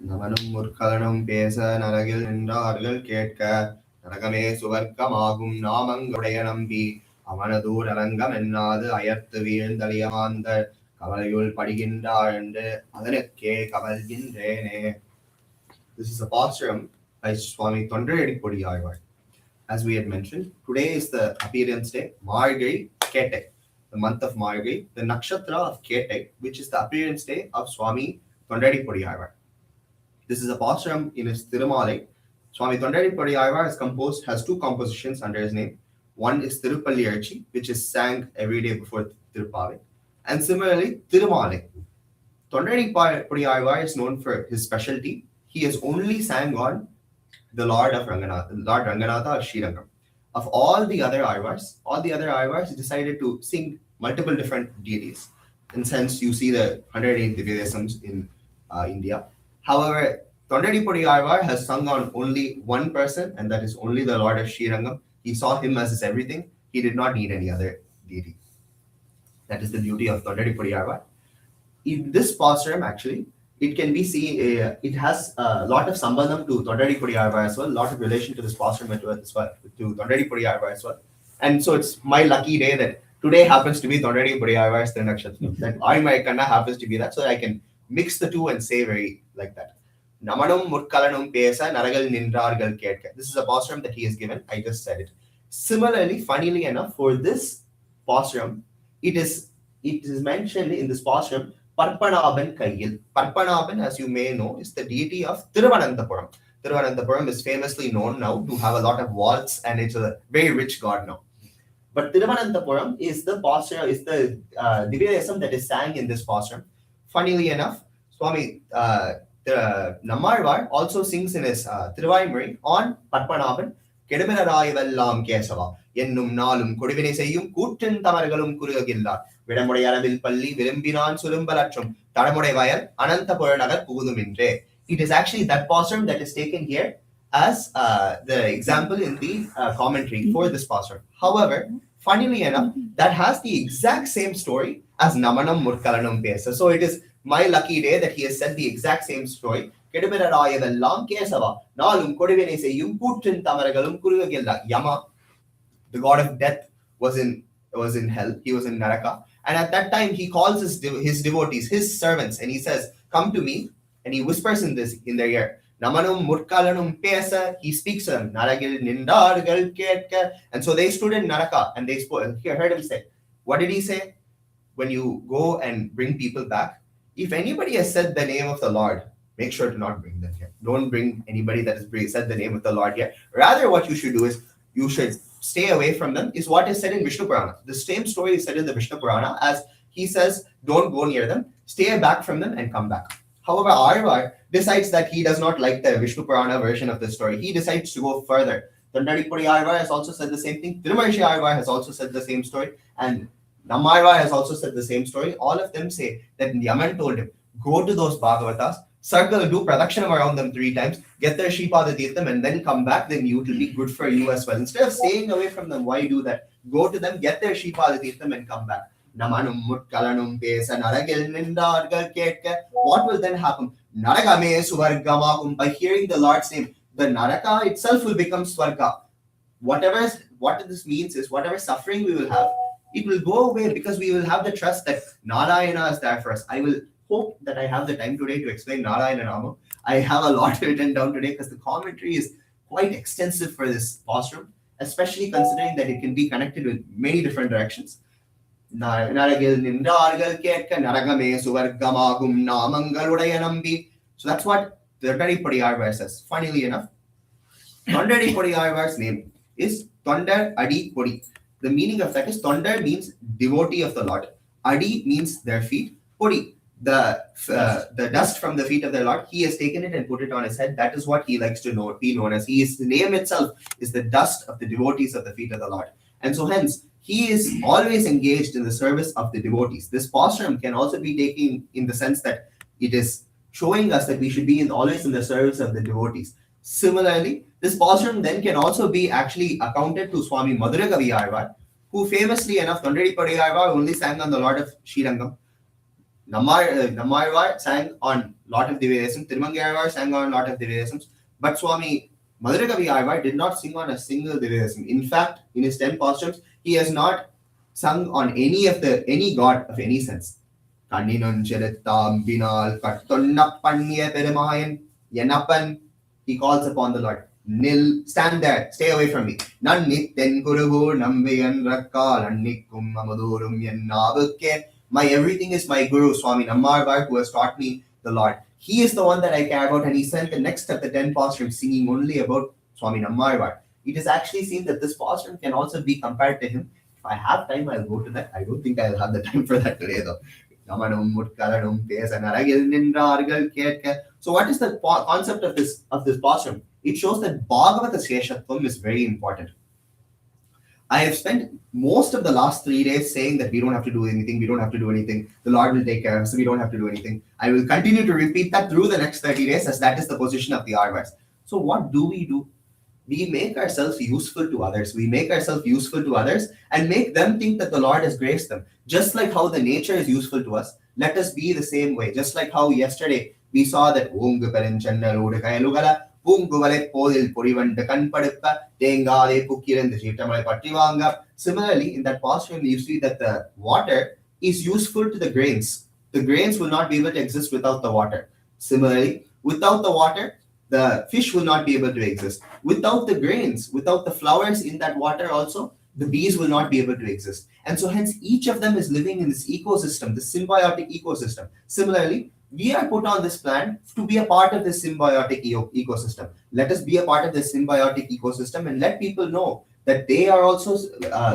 நமனும் முற்கலனும் பேச நரகில் நின்றார்கள் கேட்க நரகமே சுவர்க்கமாகும் நாமங்களுடைய நம்பி அவனதூர் அரங்கம் என்னாது அயர்த்து வீழ்ந்தழியமாந்த கவலையுள் படுகின்றார் என்று அதனுக்கே கவல்கின்றேனே. This is a pasturam by Swami Thondaiyadi Alvar. As we had mentioned, today is the appearance day, Margazhi Ketai, the month of Margazhi, the nakshatra of Ketai, which is the appearance day of Swami Thondaiyadi Alvar. This is a pasturam in his Thirumalai. Swami Thondaiyadi Alvar has two compositions under his name. One is Thiruppavai, which is sang every day before Thiruppavai. And similarly, Thirumalai. Thondaiyadi Alvar is known for his specialty. He has only sang on the Lord Ranganatha of Srirangam. Of all the other Alvars decided to sing multiple different deities. In sense, you see the 108 Divyadesams in India. However, Thondaiyadi Alvar has sung on only one person, and that is only the Lord of Srirangam. He saw him as his everything. He did not need any other deity. That is the beauty of Thondaiyadi Alvar. In this pasturam, actually, it can be seen, it has a lot of sambandham to Thondaiyadi Alvar as well, a lot of relation to this pasturam to Thondaiyadi Alvar as well. And so it's my lucky day that today happens to be Thondaiyadi Alvar's nakshatra. That my kanna happens to be that, so I can mix the two and say very like that. Namanum murkalanum pesa naragal nindrargal ketka. This is a pasturam that he has given. I just said it. Similarly, funnily enough, for this pasturam, it is mentioned in this pasturam Parpanaban Kayyil. Parpanaban, as you may know, is the deity of Thiruvananthapuram. Thiruvananthapuram is famously known now to have a lot of vaults, and it's a very rich god now. But Thiruvananthapuram is the Divyadesam that is sang in this pasturam. Funnily enough, Swami Nammalvar also sings in his Thiruvaimuri on Parpanaban, Kedumirarayivellam Kesava, Yennum Nalum Kodivine Seyum Kuttin Tamargalum Kurugilla, Vidamudayaravil Palli, Vilimbinan Sulumbalatrum, Tadamudaivayal, Anantapuranagar Pugudumindre. It is actually that pasturam that is taken here as the example in the commentary for this pasturam. However, funnily enough, that has the exact same story as Namanam Murkalanam Pesa. So it is my lucky day that he has said the exact same story. Kedumirarayivellam Kesava, Nalum Kodivine Seyum Kuttin Tamargalum Kurugilla. Yama, the god of death, was in hell. He was in Naraka. And at that time, he calls his devotees, his servants, and he says, "Come to me." And he whispers in their ear, Namanum Murkalanum Pesa. He speaks to them, Naragil Nindargal Ketka. And so they stood in Naraka and they heard him say, what did he say? When you go and bring people back, if anybody has said the name of the Lord, make sure to not bring them here. Don't bring anybody that has said the name of the Lord here. Rather, what you should do is you should stay away from them, is what is said in Vishnu Purana. The same story is said in the Vishnu Purana, as he says, don't go near them, stay back from them and come back. However, Alvar decides that he does not like the Vishnu Purana version of the story. He decides to go further. Thondaiyadi Alvar has also said the same thing. Thirumarshi Alvar has also said the same story. And Nammalvar has also said the same story. All of them say that Yaman told him, go to those Bhagavatas, circle, do pradakshanam around them 3 times, get their Shripada Tirtham, and then come back. Then it will be good for you as well. Instead of staying away from them, why do that? Go to them, get their Shripada Tirtham, and come back. Namanum mutkalanum pesa naragil nindargal ketka. What will then happen? Naragame suvargamagum. By hearing the Lord's name, the Naraka itself will become Swarga. What this means is, whatever suffering we will have, it will go away because we will have the trust that Narayana is there for us. I will hope that I have the time today to explain Narayana Nama. I have a lot written down today because the commentary is quite extensive for this pasturam, especially considering that it can be connected with many different directions. Naragil Nindargal Ketka Naragame Suvargamagum Namangaludaya Nambi. So that's what the Thondaiyadi Alvar says. Funnily enough, Thondaiyadi Alvar's name is Thondar Adi Podi. The meaning of that is Thondar means devotee of the Lord. Adi means their feet. Podi, the dust from the feet of the Lord, he has taken it and put it on his head. That is what he likes to be known as. The name itself is the dust of the devotees of the feet of the Lord. And so hence, he is always engaged in the service of the devotees. This pasturam can also be taken in the sense that it is showing us that we should be always in the service of the devotees. Similarly, this pasturam then can also be actually accounted to Swami Madhurakavi Alvar, who famously enough, Thondaiyadi Alvar only sang on the Lord of Srirangam. Nammarvar sang on lot of Divyadesams, Tirumangayarvar sang on lot of Divyadesams, but Swami Madhurakavi Arvar did not sing on a single Divyadesam. In fact, in his 10 pastimes, he has not sung on any god of any sense. Kanninonchelettambinar kattonnappanniya perumayan yenappan. He calls upon the Lord. Nil, stand there, stay away from me. Nannitten kurugur nambiyan rakkal annikkum amadurum yennavukke. My everything is my Guru, Swami Nammarvar, who has taught me the Lord. He is the one that I care about, and he sent the next of the 10 pastimes singing only about Swami Nammarvar. It is actually seen that this pastime can also be compared to him. If I have time, I'll go to that. I don't think I'll have the time for that today, though. So what is the concept of this pastime? It shows that Bhagavata Sheshatvam is very important. I have spent most of the last 3 days saying that we don't have to do anything, the Lord will take care of us, so we don't have to do anything. I will continue to repeat that through the next 30 days, as that is the position of the Arvas. So what do? We make ourselves useful to others. We make ourselves useful to others and make them think that the Lord has graced them. Just like how the nature is useful to us, let us be the same way. Just like how yesterday we saw that similarly, in that pastime, you see that the water is useful to the grains. The grains will not be able to exist without the water. Similarly, without the water, the fish will not be able to exist. Without the grains, without the flowers in that water also, the bees will not be able to exist. And so hence each of them is living in this ecosystem, this symbiotic ecosystem. Similarly, we are put on this planet to be a part of this symbiotic ecosystem. Let us be a part of this symbiotic ecosystem and let people know that they are also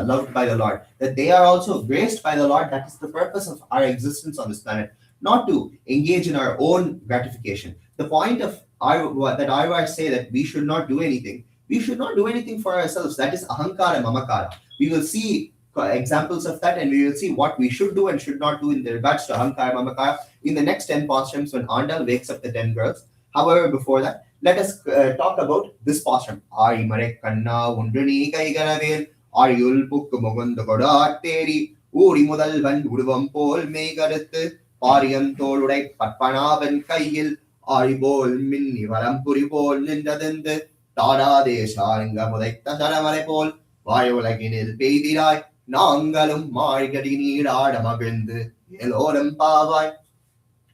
loved by the Lord, that they are also graced by the Lord. That is the purpose of our existence on this planet, not to engage in our own gratification. The point of that Arvar say that we should not do anything. We should not do anything for ourselves. That is ahankara mamakara. We will see examples of that, and we will see what we should do and should not do in regards to ahankara mamakara in the next 10 pastimes when Andal wakes up the 10 girls. However, before that, let us talk about this pastime. Ari mare kanna unduni kaigaravel ariyul pukku mugunda kodatteri uri mudalvan uduvam pol megadathu pariyantoludai patpanavan kaiyil Aribol minni varampuripol nindadende Taradesharanga Mudaita Saramarepol Vayolaginil Pedirai Nangalum Margazhi Radamabind Eloram Pavai.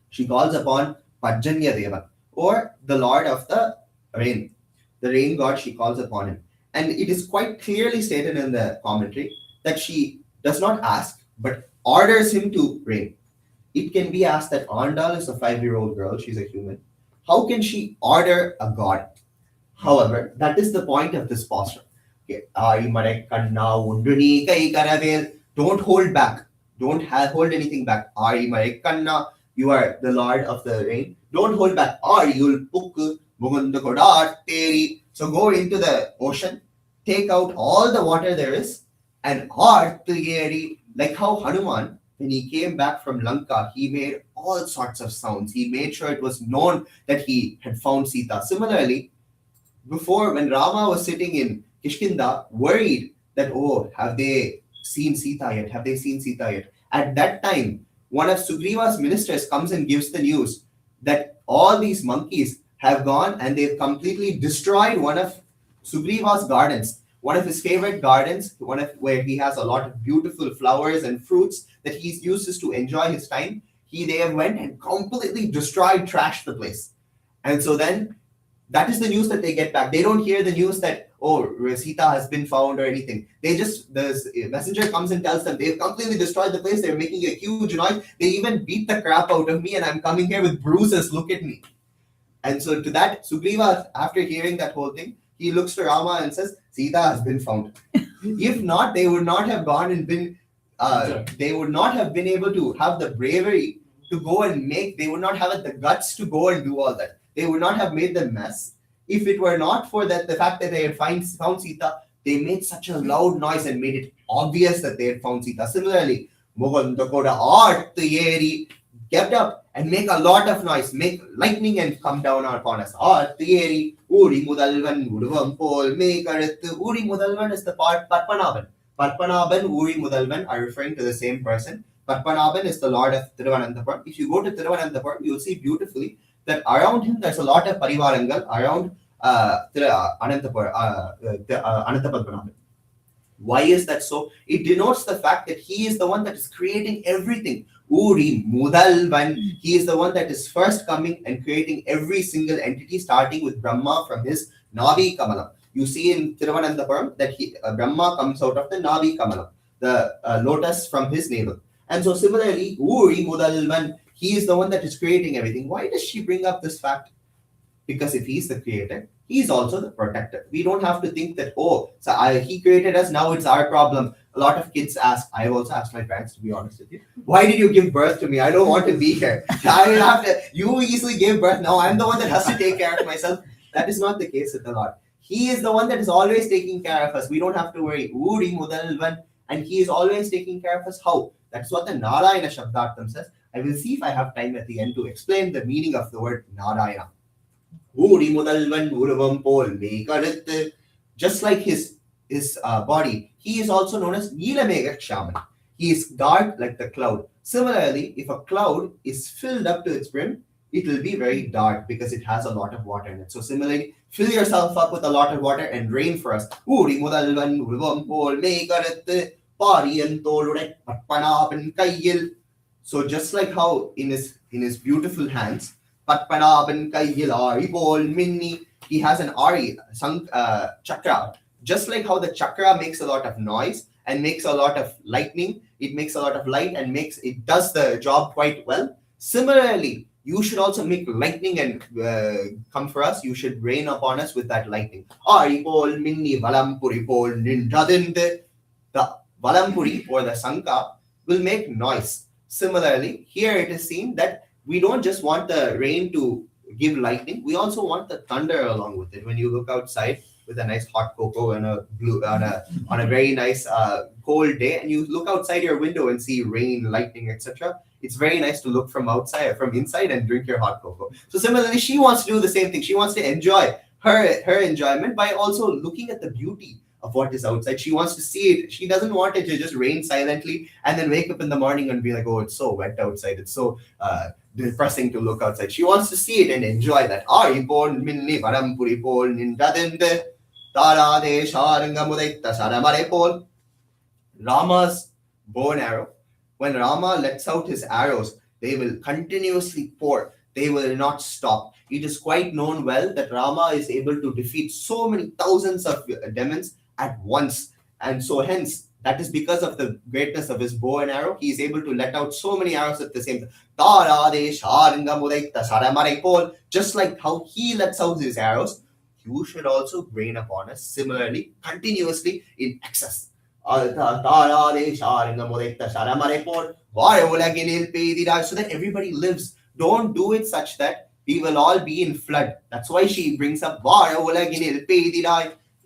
She calls upon Pajanya Deva, or the Lord of the rain. The rain god, she calls upon him. And it is quite clearly stated in the commentary that she does not ask, but orders him to rain. It can be asked that Andal is a 5-year-old girl, she's a human. How can she order a god? However, that is the point of this posture. Don't hold back. Don't hold anything back. You are the Lord of the rain. Don't hold back. So go into the ocean, take out all the water there is, and like how Hanuman, when he came back from Lanka, he made all sorts of sounds. He made sure it was known that he had found Sita. Similarly, before, when Rama was sitting in Kishkinda, worried that, oh, have they seen Sita yet? Have they seen Sita yet? At that time, one of Sugriva's ministers comes and gives the news that all these monkeys have gone and they've completely destroyed one of Sugriva's gardens, one of his favorite gardens, where he has a lot of beautiful flowers and fruits that he uses to enjoy his time. They have went and completely destroyed, trashed the place. And so then that is the news that they get back. They don't hear the news that, oh, Sita has been found or anything. The messenger comes and tells them they've completely destroyed the place. They're making a huge noise. They even beat the crap out of me and I'm coming here with bruises. Look at me. And so to that, Sugriva, after hearing that whole thing, he looks to Rama and says, Sita has been found. If not, they would not have gone and been, they would not have been able to have the bravery to go and they would not have the guts to go and do all that. They would not have made the mess. If it were not for the fact that they had found Sita, they made such a loud noise and made it obvious that they had found Sita. Similarly, kept up and make a lot of noise, make lightning and come down upon us. Uri Mudalvan Uduvam Pol Uri Mudalvan is the part Patpanaban. Patpanaban, Uri Mudalvan are referring to the same person. Padmanabhan is the Lord of Thiruvananthapuram. If you go to Thiruvananthapuram, you'll see beautifully that around him there's a lot of parivarangal around Ananthapadmanabhan. Why is that so? It denotes the fact that he is the one that is creating everything. Uri Mudalvan. He is the one that is first coming and creating every single entity, starting with Brahma from his Navi Kamalam. You see in Thiruvananthapuram that Brahma comes out of the Navi Kamalam, the lotus from his navel. And so similarly, Uri Mudalvan, he is the one that is creating everything. Why does she bring up this fact? Because if he's the creator, he's also the protector. We don't have to think that, he created us, now it's our problem. A lot of kids ask, I've also asked my parents, to be honest with you, why did you give birth to me? I don't want to be here. You easily gave birth, now I'm the one that has to take care of myself. That is not the case with the Lord. He is the one that is always taking care of us. We don't have to worry. Uri Mudalvan, and he is always taking care of us. How? That's what the Narayana Shabdartham says. I will see if I have time at the end to explain the meaning of the word Narayana. Uri Mudalvan Uruvam Pol Mekadathu. Just like his body, he is also known as Neelamegha Shaman. He is dark like the cloud. Similarly, if a cloud is filled up to its brim, it will be very dark because it has a lot of water in it. So similarly, fill yourself up with a lot of water and rain for us. Uri Mudalvan Uruvam Pol Mekadathu Pariyantolude Patpanapan Kayyil. So just like how in his beautiful hands, Patpanaban Kayyil Aripol Minni, he has an Ari chakra. Just like how the chakra makes a lot of noise and makes a lot of lightning, it makes a lot of light and it does the job quite well. Similarly, you should also make lightning and come for us. You should rain upon us with that lightning. Aripol Minni Valampuripol Nindadinde. The Valampuri or the Sanka will make noise. Similarly, here it is seen that we don't just want the rain to give lightning, we also want the thunder along with it. When you look outside with a nice hot cocoa and on a very nice cold day, and you look outside your window and see rain, lightning, etc., it's very nice to look from inside and drink your hot cocoa. So similarly, she wants to do the same thing. She wants to enjoy her enjoyment by also looking at the beauty of what is outside. She wants to see it. She doesn't want it to just rain silently and then wake up in the morning and be like, oh, it's so wet outside. It's so depressing to look outside. She wants to see it and enjoy that. Rama's bow and arrow. When Rama lets out his arrows, they will continuously pour. They will not stop. It is quite known well that Rama is able to defeat so many thousands of demons at once. And so hence, that is because of the greatness of his bow and arrow. He is able to let out so many arrows at the same time. Just like how he lets out his arrows, you should also rain upon us similarly, continuously in excess. So that everybody lives. Don't do it such that we will all be in flood. That's why she brings up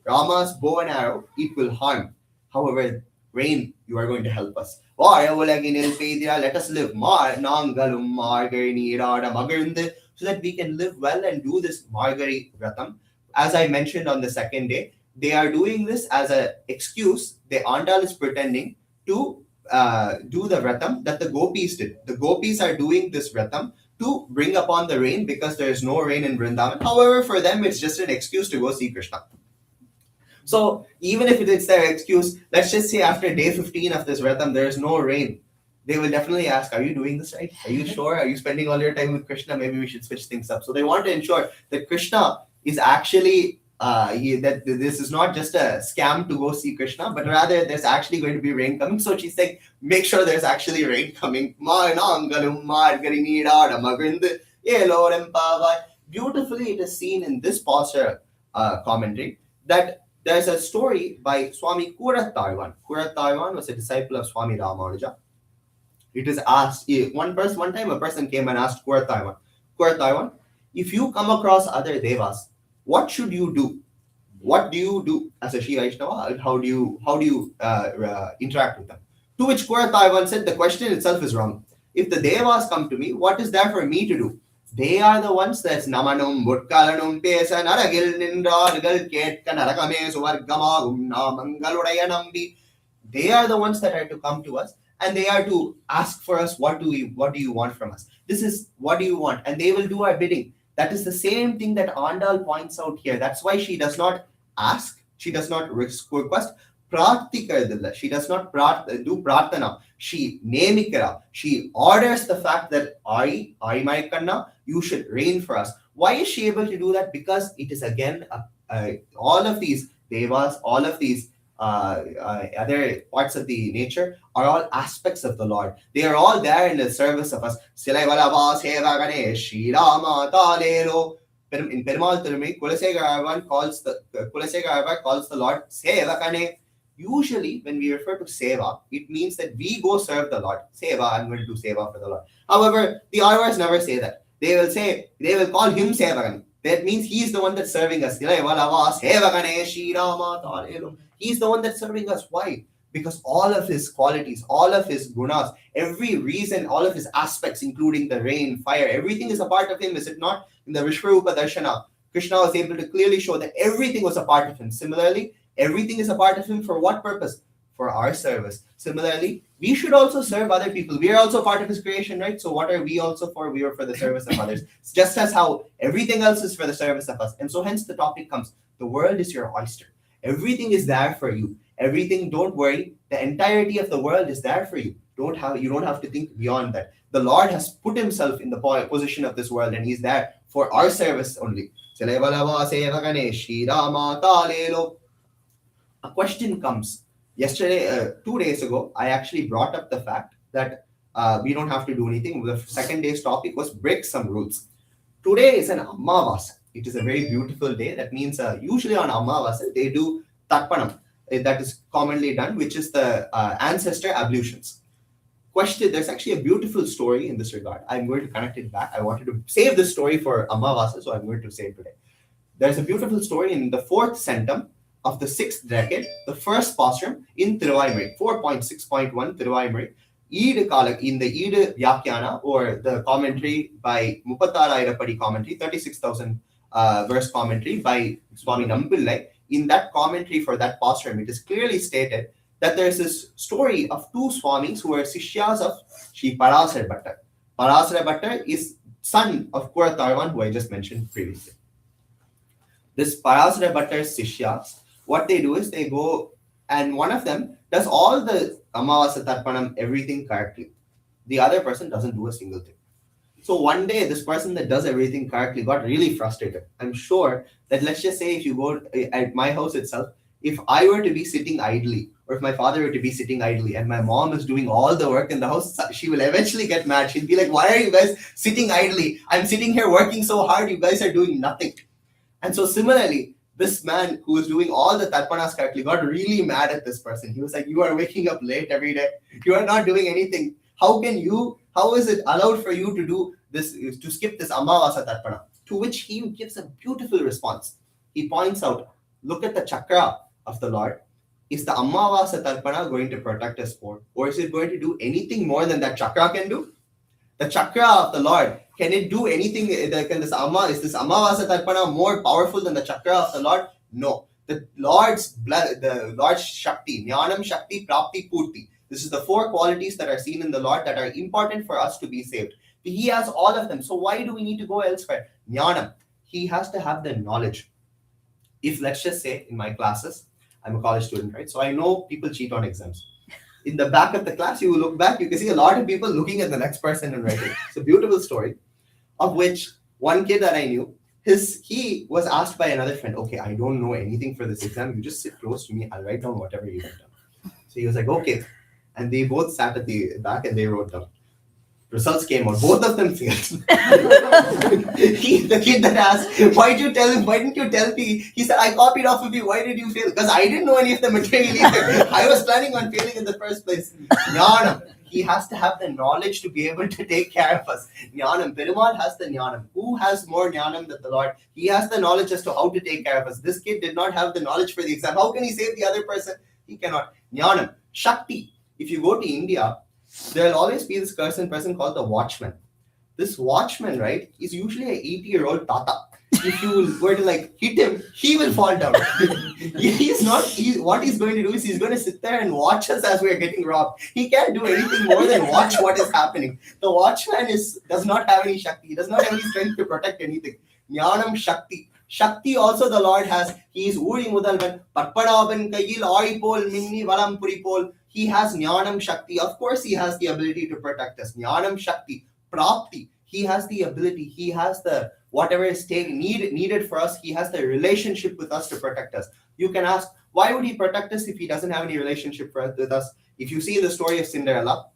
Rama's bow and arrow, it will harm. However, rain, you are going to help us. Let us live so that we can live well and do this Margazhi Vratam. As I mentioned on the second day, they are doing this as an excuse. The Andal is pretending to do the Vratam that the Gopis did. The Gopis are doing this Vratam to bring upon the rain because there is no rain in Vrindavan. However, for them, it's just an excuse to go see Krishna. So even if it's their excuse, let's just say after day 15 of this Vratam, there is no rain. They will definitely ask, are you doing this right? Are you sure? Are you spending all your time with Krishna? Maybe we should switch things up. So they want to ensure that Krishna is actually, that this is not just a scam to go see Krishna, but rather there's actually going to be rain coming. So she's saying, make sure there's actually rain coming. Beautifully, it is seen in this posture commentary that there's a story by Swami Kurattarwan. Kurattarwan was a disciple of Swami Ramanuja. It is asked, one time a person came and asked Kurattarwan, if you come across other devas, what should you do? What do you do as a Shri Vaishnava? How do you interact with them? To which Kurattarwan said, the question itself is wrong. If the devas come to me, what is there for me to do? They are the ones that's Namanum, Butkalanum, Pesa, Naragil, Nindragal, Ketka, Narakame, Suvargamagum, Namangaludayanambi. They are the ones that are to come to us and they are to ask for us, what do you want from us? This is what do you want, and they will do our bidding. That is the same thing that Andal points out here. That's why she does not ask, she does not request. She does not do prarthana. She nemikara. She orders the fact that I my kanna, you should reign for us. Why is she able to do that? Because it is again all of these devas, all of these other parts of the nature are all aspects of the Lord. They are all there in the service of us. In Perumal Thirumai, Kulasegaravan calls the Lord Sevakane. Usually, when we refer to seva, it means that we go serve the Lord. Seva, I'm going to do seva for the Lord. However, the Arvas never say that. They will call him Sevakane. That means he's the one that's serving us. He's the one that's serving us. Why? Because all of his qualities, all of his gunas, every reason, all of his aspects, including the rain, fire, everything is a part of him, is it not? In the Vishwarupa Darshana, Krishna was able to clearly show that everything was a part of him. Similarly, everything is a part of him for what purpose? For our service. Similarly, we should also serve other people. We are also part of his creation, right? So what are we also for? We are for the service of others. It's just as how everything else is for the service of us. And so hence the topic comes, the world is your oyster. Everything is there for you. Everything, don't worry. The entirety of the world is there for you. You don't have to think beyond that. The Lord has put himself in the position of this world, and he's there for our service only. A question comes. Yesterday, 2 days ago, I actually brought up the fact that we don't have to do anything. The second day's topic was break some rules. Today is an Amavasa. It is a very beautiful day. That means usually on Amavasa, they do Tarpanam. That is commonly done, which is the ancestor ablutions. There's actually a beautiful story in this regard. I'm going to connect it back. I wanted to save this story for Amavasa, so I'm going to say it today. There's a beautiful story in the 4th centum of the 6th decade, the first pasuram in Thiruppavai, 4.6.1 Thiruppavai, in the Eid Vyakyana, or the commentary by Mupattalairapadi commentary, 36,000 verse commentary by Swami Nampillai. In that commentary for that pasuram, it is clearly stated that there's this story of two Swamis who are Sishyas of Sri Parasara Bhattar. Parasara Bhattar is son of Kuratarvan, who I just mentioned previously. This Parasara Bhattar's Sishyas, what they do is they go, and one of them does all the Amavasa Tarpanam, everything correctly. The other person doesn't do a single thing. So one day, this person that does everything correctly got really frustrated. I'm sure that, let's just say, if you go at my house itself, if I were to be sitting idly, or if my father were to be sitting idly, and my mom is doing all the work in the house, she will eventually get mad. She'll be like, why are you guys sitting idly? I'm sitting here working so hard, you guys are doing nothing. And so similarly, this man who was doing all the Tarpanas correctly got really mad at this person. He was like, you are waking up late every day. You are not doing anything. How is it allowed for you to do this, to skip this Amavasa Tarpana? To which he gives a beautiful response. He points out, look at the chakra of the Lord. Is the Amavasa Tarpana going to protect us more? Or is it going to do anything more than that chakra can do? The chakra of the Lord, can it do anything? Is this Amavasa Tarpana more powerful than the chakra of the Lord? No. The Lord's blood, the Lord's Shakti, Jnanam, Shakti, Prapti, Purti. This is the 4 qualities that are seen in the Lord that are important for us to be saved. He has all of them. So why do we need to go elsewhere? Jnanam. He has to have the knowledge. If, let's just say, in my classes, I'm a college student, right? So I know people cheat on exams. In the back of the class, you look back, you can see a lot of people looking at the next person and writing. It's a beautiful story, of which one kid that I knew, he was asked by another friend, okay, I don't know anything for this exam. You just sit close to me. I'll write down whatever you write down. So he was like, okay. And they both sat at the back and they wrote down. Results came out. Both of them failed. The kid that asked, why didn't you tell me? He said, I copied off of you. Why did you fail? Because I didn't know any of the material either. I was planning on failing in the first place. Jnanam. He has to have the knowledge to be able to take care of us. Jnanam. Perumal has the Jnanam. Who has more Jnanam than the Lord? He has the knowledge as to how to take care of us. This kid did not have the knowledge for the exam. How can he save the other person? He cannot. Jnanam. Shakti. If you go to India, there will always be this person called the watchman. This watchman, right, is usually an 80-year-old tata. If you were to like hit him, he will fall down. What he's going to do is he's going to sit there and watch us as we are getting robbed. He can't do anything more than watch what is happening. The watchman does not have any Shakti. He does not have any strength to protect anything. Jnanam Shakti. Shakti also the Lord has. He is Uri Mudalvan, Patpadavan Kayil Oipol Minni Valam Puripol. He has Jnanam Shakti. Of course, he has the ability to protect us. Jnanam Shakti. Prapti. He has the ability. He has the whatever is needed for us. He has the relationship with us to protect us. You can ask, why would he protect us if he doesn't have any relationship with us? If you see the story of Cinderella,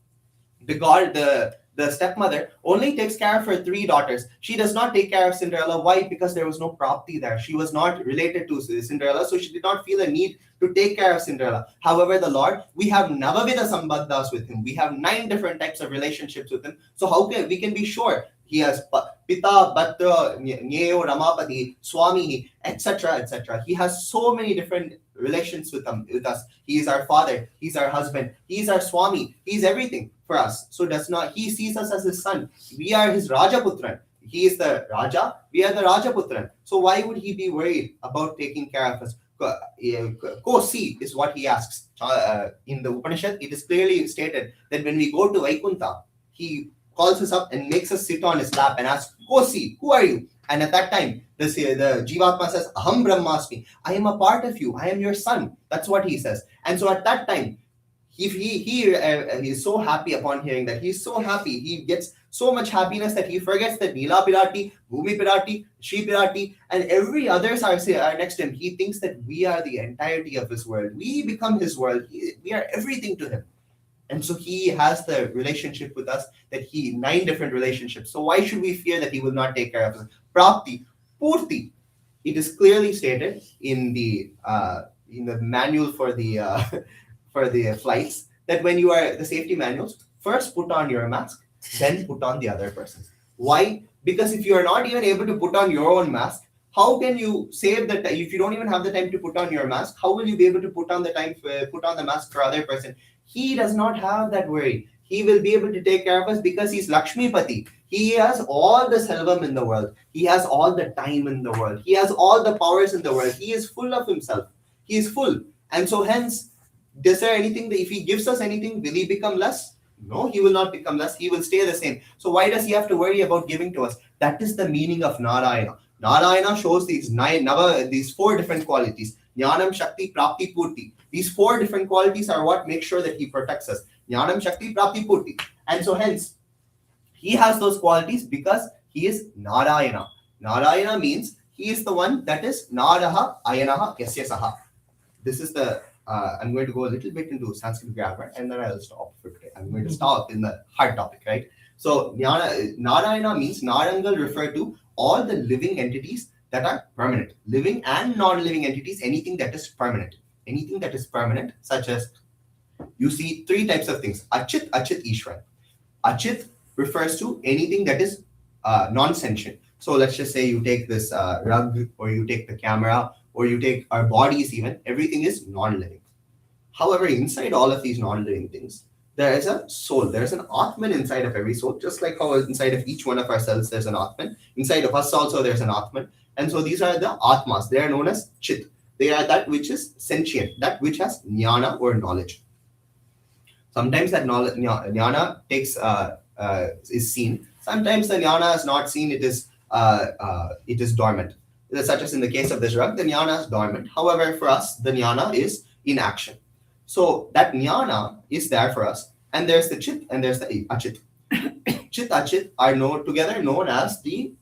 the stepmother only takes care of her 3 daughters. She does not take care of Cinderella. Why? Because there was no prapti there. She was not related to Cinderella, so she did not feel a need to take care of Cinderella. However, the Lord, we have Navavida Sambandhas with him. We have 9 different types of relationships with him. So how can we be sure? He has Pita, Bhatra, Nyeo, Ramapati, Swami, etc., etc. He has so many different relations with us. He is our father. He's our husband. He's our Swami. He's everything for us. So he sees us as his son. We are his Rajaputran. He is the Raja. We are the Rajaputran. So why would he be worried about taking care of us? Go see is what he asks. In the Upanishad, it is clearly stated that when we go to Vaikuntha, he calls us up and makes us sit on his lap and asks, go see, who are you? And at that time, the Jivatma says, Aham Brahmasmi, I am a part of you, I am your son. That's what he says. And so at that time, he is so happy upon hearing that. He's so happy. He gets so much happiness that he forgets that Neela Pirati, Bhumi Pirati, Shri Pirati, and every others are next to him. He thinks that we are the entirety of his world. We become his world. We are everything to him. And so he has the relationship with us 9 different relationships. So why should we fear that he will not take care of us? Prapti, Purti. It is clearly stated in the manual for the for the flights that when you are the safety manuals, first put on your mask, then put on the other person's. Why? Because if you are not even able to put on your own mask, how can you save the time? If you don't even have the time to put on your mask, how will you be able to put on the mask for other person? He does not have that worry. He will be able to take care of us because he's Lakshmipati. He has all the selvam in the world. He has all the time in the world. He has all the powers in the world. He is full of himself. He is full. And so hence, is there anything that if he gives us anything, will he become less? No, he will not become less. He will stay the same. So why does he have to worry about giving to us? That is the meaning of Narayana. Narayana shows these 4 different qualities. Jnanam, Shakti, Prapti, Purti. These 4 different qualities are what make sure that he protects us. Jnanam, Shakti, Prapti, Purti. And so hence, he has those qualities because he is Narayana. Narayana means he is the one that is Naraha, Ayanaha, Yasya Saha. This is the, I'm going to go a little bit into Sanskrit grammar and then I'll stop for today. I'm going to stop in the hard topic, right? So Narayana means Narangal refer to all the living entities that are permanent. Living and non-living entities, anything that is permanent. Anything that is permanent, such as you see 3 types of things. Achit, Achit, Ishwar. Achit refers to anything that is non-sentient. So let's just say you take this rug, or you take the camera, or you take our bodies even, everything is non-living. However, inside all of these non-living things, there is a soul. There is an Atman inside of every soul, just like how inside of each one of our cells there's an Atman. Inside of us also there's an Atman. And so these are the Atmas. They are known as Chit. They are that which is sentient, that which has jnana or knowledge. Sometimes that knowledge, jnana is seen. Sometimes the jnana is not seen. It is dormant. Such as in the case of this rug, the jnana is dormant. However, for us, the jnana is in action. So that jnana is there for us, and there's the chit and there's the achit. Chit, achit are together known as they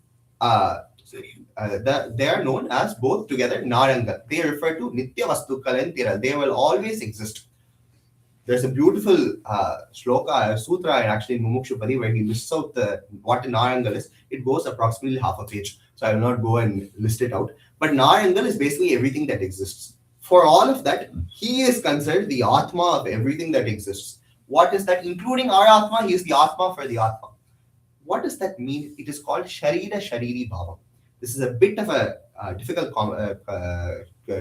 are known as both together Naranga. They refer to Nitya Vastu Kalantira. They will always exist. There's a beautiful shloka, sutra, actually in Mumukshupadi, where he lists out what a Narangal is. It goes approximately half a page, so I will not go and list it out. But Narangal is basically everything that exists. For all of that, he is considered the Atma of everything that exists. What is that? Including our Atma, he is the Atma for the Atma. What does that mean? It is called Sharira Shariri Bhava. This is a bit of a difficult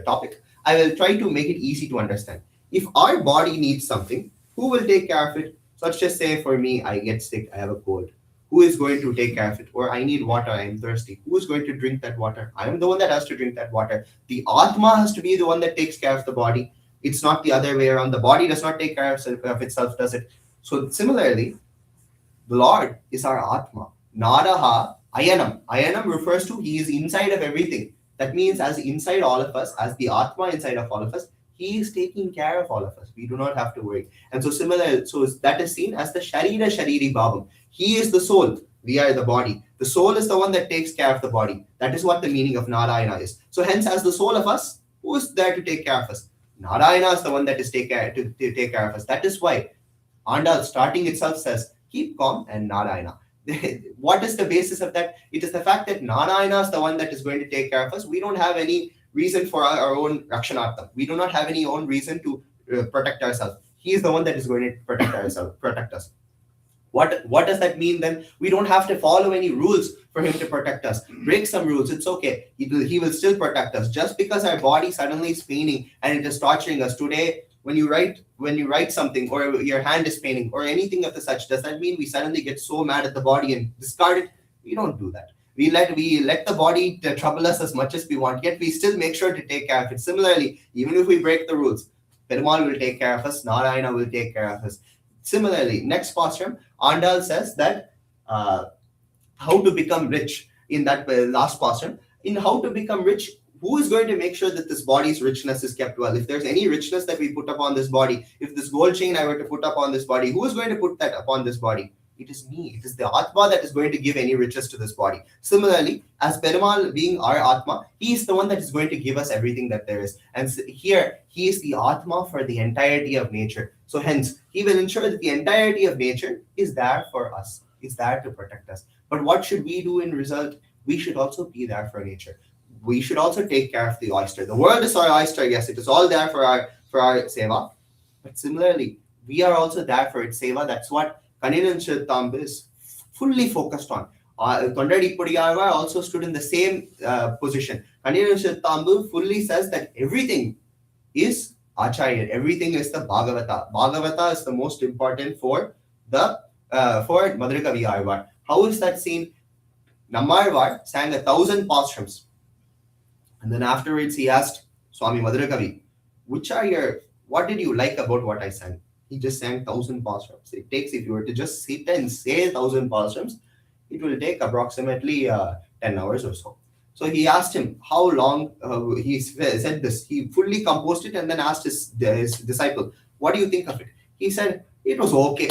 topic. I will try to make it easy to understand. If our body needs something, who will take care of it? So let's just say for me, I get sick, I have a cold. Who is going to take care of it? Or I need water, I am thirsty. Who is going to drink that water? I am the one that has to drink that water. The Atma has to be the one that takes care of the body. It's not the other way around. The body does not take care of itself, does it? So similarly, the Lord is our Atma. Naraha Ayanam. Ayanam refers to he is inside of everything. That means as inside all of us, as the Atma inside of all of us, he is taking care of all of us. We do not have to worry. And so that is seen as the Sharira Shariri Bhavam. He is the soul. We are the body. The soul is the one that takes care of the body. That is what the meaning of Narayana is. So hence, as the soul of us, who is there to take care of us? Narayana is the one that is to take care of us. That is why Andal starting itself says, keep calm and Narayana. What is the basis of that? It is the fact that Narayana is the one that is going to take care of us. We don't have any reason for our own Rakshanartham. We do not have any own reason to protect ourselves. He is the one that is going to protect us. What does that mean then? We don't have to follow any rules for him to protect us. Break some rules, it's okay. He will still protect us. Just because our body suddenly is paining and it is torturing us today, when you write something or your hand is paining or anything of the such, does that mean we suddenly get so mad at the body and discard it? We don't do that. We let the body trouble us as much as we want, yet we still make sure to take care of it. Similarly, even if we break the rules, Perumal will take care of us, Narayana will take care of us. Similarly, next pasuram, Andal says that how to become rich. In that last pasuram, in how to become rich, who is going to make sure that this body's richness is kept well? If there's any richness that we put upon this body, if this gold chain I were to put upon this body, who is going to put that upon this body? It is me. It is the Atma that is going to give any riches to this body. Similarly, as Perumal being our Atma, he is the one that is going to give us everything that there is. And here, he is the Atma for the entirety of nature. So hence, he will ensure that the entirety of nature is there for us, is there to protect us. But what should we do in result? We should also be there for nature. We should also take care of the oyster. The world is our oyster, yes, it is all there for our seva. But similarly, we are also there for its seva. That's what Kaninan Shiltamb is fully focused on. Tondadi Pudiyarva also stood in the same position. Kaninan Shiltamb fully says that everything is Acharya, everything is the Bhagavata. Bhagavata is the most important for Madhurikavi Arvar. How is that seen? Nammarvar sang 1,000 pastorams. And then afterwards he asked Swami Madhurikavi, what did you like about what I sang? He just sang 1,000 pastorams. It takes, if you were to just sit and say 1,000 pastorams, it will take approximately 10 hours or so. So he asked him how long, he said this. He fully composed it and then asked his disciple, what do you think of it? He said, it was okay.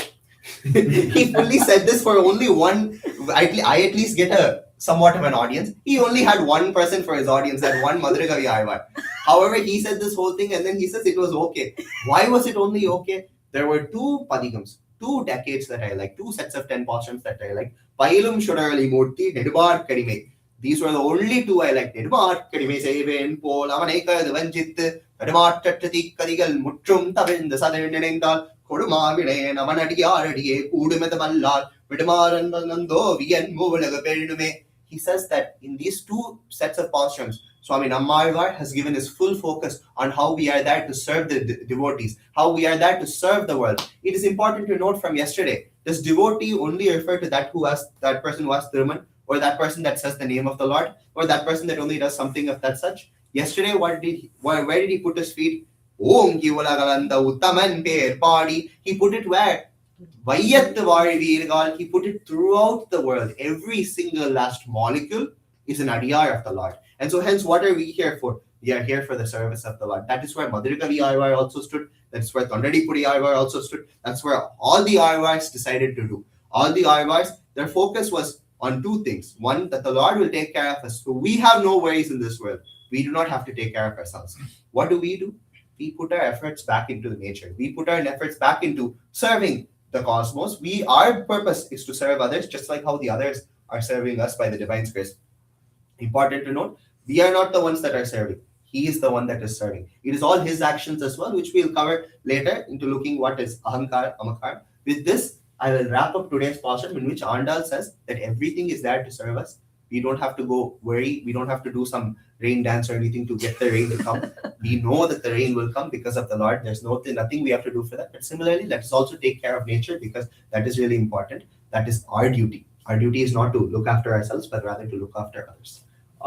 He fully said this for only one, I at least get somewhat of an audience. He only had one person for his audience, that one Madhurikavi Arvar. However, he said this whole thing and then he says it was okay. Why was it only okay? There were 2 padigams, 2 decades that I like, 2 sets of 10 pastorams that I like. Pailum Shodali Murti, Nedbar Kadime. These were the only 2 I liked. Nedbar Kadime Seven, Pol, Amaneka, the Vanjit, Nedbar Tatati Kadigal, Mutrum, Tabin, the Southern Nendal, Koduma Vide, Namanadi, Udumetamalal, Vidamar and Nando, Vian Movalaga Peridume. He says that in these 2 sets of pastorams, Swami Nammarvar has given his full focus on how we are there to serve the devotees, how we are there to serve the world. It is important to note from yesterday, does devotee only refer to that person who has Thiruman, or that person that says the name of the Lord, or that person that only does something of that such? Yesterday, where did he put his feet? Om Kivalagalanda Uttaman Per Padi. He put it where? He put it throughout the world. Every single last molecule is an adiyar of the Lord. And so hence, what are we here for? We are here for the service of the Lord. That is where Madhurikavi Arvar also stood. That's where Tondadi Pudi Arvar also stood. That's where all the Arvars decided to do. All the Arvars, their focus was on 2 things. One, that the Lord will take care of us. So we have no worries in this world. We do not have to take care of ourselves. What do? We put our efforts back into the nature. We put our efforts back into serving the cosmos. Our purpose is to serve others, just like how the others are serving us by the divine grace. Important to note, we are not the ones that are serving. He is the one that is serving. It is all his actions as well, which we'll cover later into looking what is ahankar, amakar. With this, I will wrap up today's portion in which Andal says that everything is there to serve us. We don't have to go worry. We don't have to do some rain dance or anything to get the rain to come. We know that the rain will come because of the Lord. There's nothing we have to do for that. But similarly, let us also take care of nature because that is really important. That is our duty. Our duty is not to look after ourselves, but rather to look after others.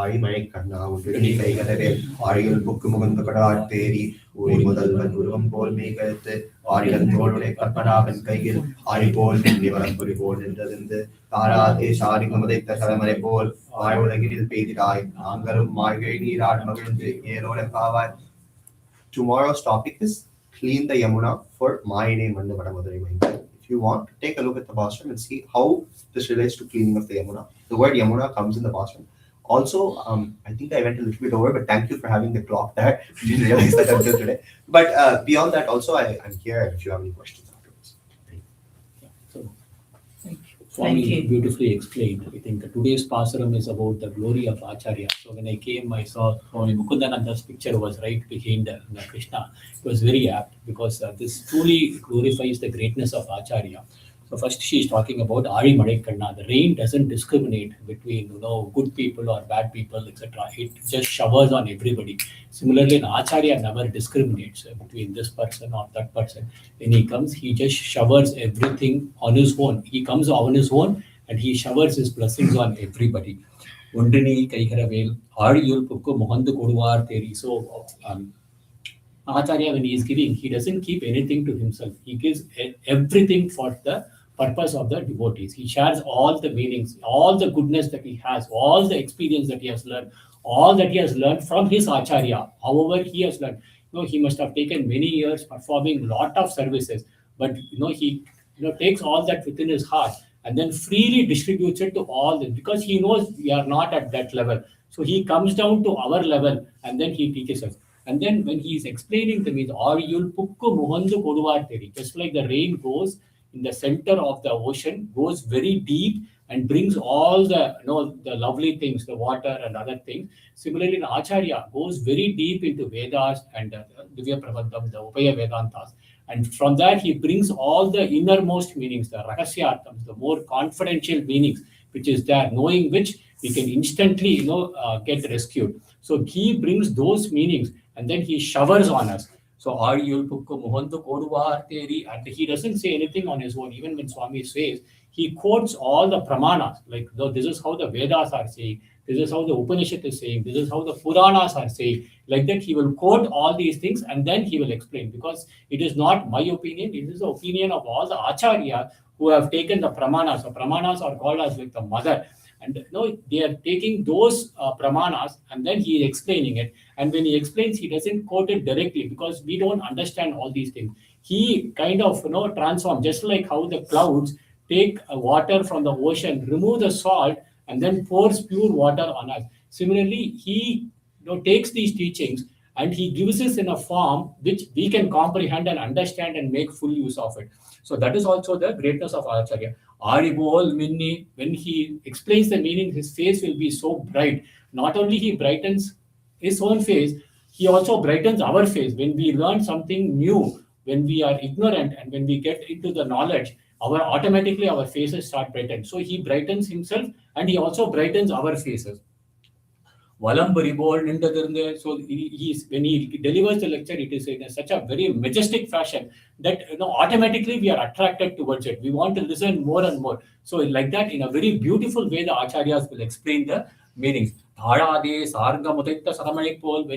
ஆழிமழை கண்ணா உன்றுனி கைகதவே ஆழியுள் புக்கு முகந்து கடாட்டேரி ஊழி முதல்வன் உருவம் போல் மேய்கழுத்து ஆழியன் தோளுடைய பற்பனாவன் கையில் ஆழி போல் நிவரம் புரி போல் நின்றது தாராதே சாரி முதைத்த தலைமுறை போல் ஆழ்வுலகில் பெய்திடாய் நாங்களும் மாழ்கை நீராட மகிழ்ந்து ஏனோட காவாய். Tomorrow's topic is clean the Yamuna for Mayane Mandu Vadamadari Mahinda. If you want, take a look at the Bhashram and see how this relates to cleaning of the Yamuna. The word Yamuna comes in the Bhashram. Also, I think I went a little bit over, but thank you for having the clock there. I didn't realize that until today. But beyond that, also, I'm here if you have any questions afterwards. So, Swami beautifully explained. I think today's Pasuram is about the glory of Acharya. So when I came, I saw Swami Mukundananda's picture was right behind Krishna. It was very apt because this truly glorifies the greatness of Acharya. So first she is talking about Ari Madai Kanna. The rain doesn't discriminate between good people or bad people, etc. It just showers on everybody. Similarly, an Acharya never discriminates between this person or that person. When he comes, he just showers everything on his own. He comes on his own and he showers his blessings on everybody. Undrini Kaikaravel, Ariyul Pukku Mohandu Koduvar Theri. So Acharya, when he is giving, he doesn't keep anything to himself. He gives everything for the purpose of the devotees. He shares all the meanings, all the goodness that he has, all the experience that he has learned, all that he has learned from his Acharya, however he has learned. He must have taken many years performing a lot of services, but he takes all that within his heart and then freely distributes it to all them because he knows we are not at that level. So he comes down to our level and then he teaches us. And then when he is explaining the means, Ariyul Pukku Muhandu Koduvar Theri, just like the rain goes in the center of the ocean, goes very deep and brings all the the lovely things, the water and other things. Similarly, the Acharya goes very deep into Vedas and Divya Prabandham, the Upaya Vedantas. And from that, he brings all the innermost meanings, the Rahasyarthams, the more confidential meanings, which is there, knowing which we can instantly get rescued. So he brings those meanings and then he showers on us. So Ariyul Pukku Mohandu Koduvar Theri, and he doesn't say anything on his own. Even when Swami says, he quotes all the pramanas, like this is how the Vedas are saying, this is how the Upanishad is saying, this is how the Puranas are saying. Like that, he will quote all these things and then he will explain, because it is not my opinion, it is the opinion of all the Acharya who have taken the pramanas. So pramanas are called as like the mother. And they are taking those pramanas and then he is explaining it. And when he explains, he doesn't quote it directly because we don't understand all these things. He kind of transform, just like how the clouds take water from the ocean, remove the salt, and then pours pure water on us. Similarly, he takes these teachings and he gives us in a form which we can comprehend and understand and make full use of it. So that is also the greatness of Acharya. Aribol Minni, when he explains the meaning, his face will be so bright. Not only he brightens his own face, he also brightens our face. When we learn something new, when we are ignorant and when we get into the knowledge, automatically our faces start brightening. So he brightens himself and he also brightens our faces. So when he delivers the lecture, it is in such a very majestic fashion that automatically we are attracted towards it. We want to listen more and more. So like that, in a very beautiful way, the Acharyas will explain the meanings. When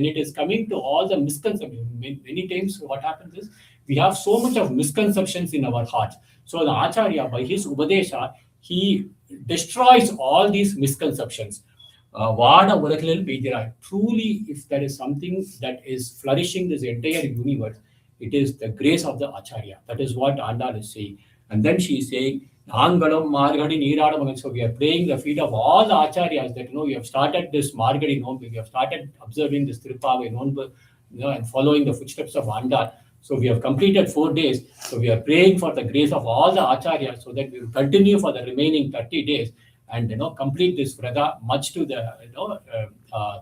it is coming to all the misconceptions, many times what happens is we have so much of misconceptions in our hearts. So the Acharya, by his Upadesha, he destroys all these misconceptions. Truly, if there is something that is flourishing this entire universe, it is the grace of the Acharya. That is what Andal is saying. And then she is saying, so we are praying the feet of all the Acharyas that we have started this Margazhi Nonbu, we have started observing this Thiruppavai Nonbu, and following the footsteps of Andal. So we have completed 4 days. So we are praying for the grace of all the Acharyas so that we will continue for the remaining 30 days and complete this vrata, much to the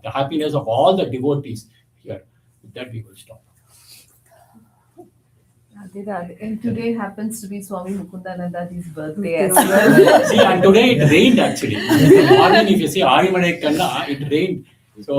the happiness of all the devotees here. With that, we will stop. And today happens to be Swami Mukundananda's birthday as well. See, and today it rained actually. In the morning, if you see Arimadai Kanna, it rained. So